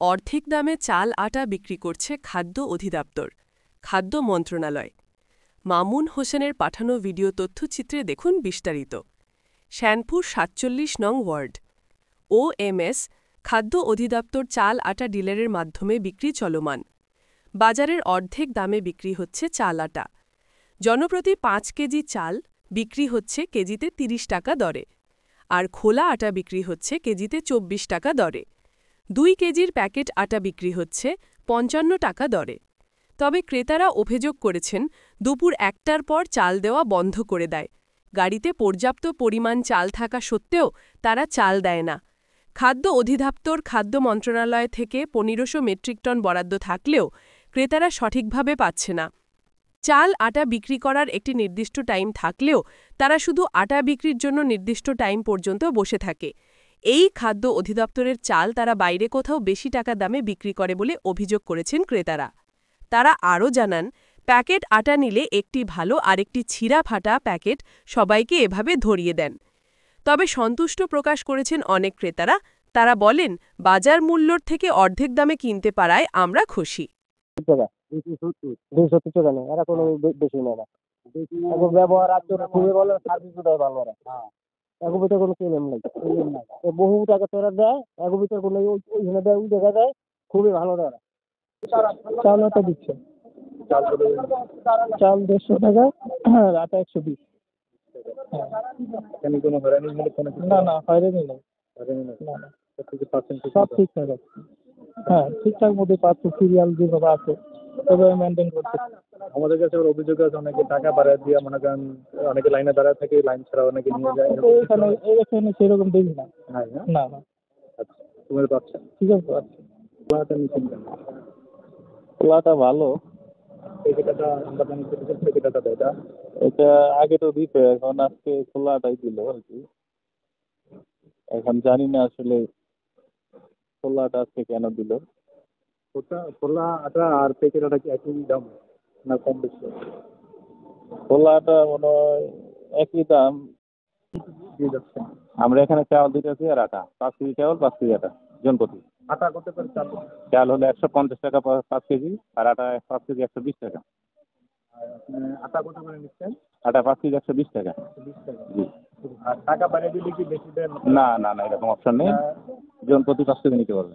অর্ধেক দামে চাল আটা বিক্রি করছে খাদ্য অধিদপ্তর, খাদ্য মন্ত্রণালয়। মামুন হোসেনের পাঠানো ভিডিও তথ্যচিত্রে দেখুন বিস্তারিত। শ্যানপুর ৪৭ নং ওয়ার্ড OMS খাদ্য অধিদপ্তর চাল আটা ডিলারের মাধ্যমে বিক্রি চলমান। বাজারের অর্ধেক দামে বিক্রি হচ্ছে চাল আটা। জনপ্রতি ৫ কেজি চাল বিক্রি হচ্ছে কেজিতে ৩০ টাকা দরে, আর খোলা আটা বিক্রি হচ্ছে কেজিতে ২৪ টাকা দরে। ২ কেজির প্যাকেট আটা বিক্রি হচ্ছে ৫৫ টাকা দরে। তবে ক্রেতারা অভিযোগ করেছেন দুপুর ১টার পর চাল দেওয়া বন্ধ করে দেয়। গাড়িতে পর্যাপ্ত পরিমাণ চাল থাকা সত্ত্বেও তারা চাল দেয় না। খাদ্য অধিদপ্তর খাদ্য মন্ত্রণালয় থেকে ১৫০০ মেট্রিক টন বরাদ্দ থাকলেও ক্রেতারা সঠিকভাবে পাচ্ছে না। চাল আটা বিক্রি করার একটি নির্দিষ্ট টাইম থাকলেও তারা শুধু আটা বিক্রির জন্য নির্দিষ্ট টাইম পর্যন্ত বসে থাকে। এই খাদ্য অধিদপ্তরের চাল তারা বাইরে কোথাও বেশি টাকা দামে বিক্রি করে বলে অভিযোগ করেছেন ক্রেতারা। তারা আরও জানান, প্যাকেট আটা নিলে একটি ভালো আরেকটি ছিঁড়া ফাটা প্যাকেট সবাইকে এভাবে ধরিয়ে দেন। তবে সন্তুষ্ট প্রকাশ করেছেন অনেক ক্রেতারা। তারা বলেন, বাজার মূল্যর থেকে অর্ধেক দামে কিনতে পারায় আমরা খুশি। বেশি নেয় না। এখন ব্যবহার আচরণ খুবই ভালো, সার্ভিসও ভালো ওরা। এগো ভিতরে কোনো ক্লেম নাই। বহু টাকা তোরা দেয়, এগো ভিতরে কোনো ওইখানে দেয়, ওই জায়গায় দেয়, খুবই ভালো দেয় ওরা। চাল আটা দিচ্ছে, চাল ১৫০ টাকা, আটা ১২০। না না, হয়রানি নেই। না না, সব ঠিকঠাক আছে। হ্যাঁ, ঠিকঠাক মধ্যে পাচ্ছে, সিরিয়াল যেভাবে আছে সেভাবে মেনটেন করছে। আমাদের কাছে আবার অভিযোগ আছে অনেকে টাকা বাড়ায় দিয়ে মনে করেন অনেকে লাইনে দাঁড়ায় থাকে, লাইন ছাড়া অনেকে নিয়ে যায়। এখানে সেরকম দেখি না। না না, আচ্ছা, তুমি পাচ্ছ ঠিক আছে, পাচ্ছি। খোলাটা নিচ্ছেন কেন? খোলাটা ভালো। পেকেটাটা আমরা জানি পেকেটাটা দেয় এটা। এটা আগে তো দিত, এখন আজকে খোলাটাই দিল আর কি। এখন জানি না আসলে খোলাটা আজকে কেন দিল। খোলা আটা আর প্যাকেট আটা কি একই দাম না কম বেশি? খোলাটা মনে হয় একই দাম দিয়ে যাচ্ছে। আমরা এখানে চাউল দিতেছি আর আটা ৫ কেজি চাউল ৫ কেজি আটা জনপ্রতি। আটা করতে পারে চাল চাল হলে ১৫০ টাকা ৫ কেজি, আর আটা ৫ কেজি ১২০ টাকা। আটা করতে পারে নিচ্ছেন আটা ৫ কেজি ১২০ টাকা। ২০ টাকা। জি। আর টাকা বাড়িয়ে দিলে কি বেশি দেন? না না না, এরকম অপশন নেই, জনপ্রতি ৫ কেজি নিতে পারবে।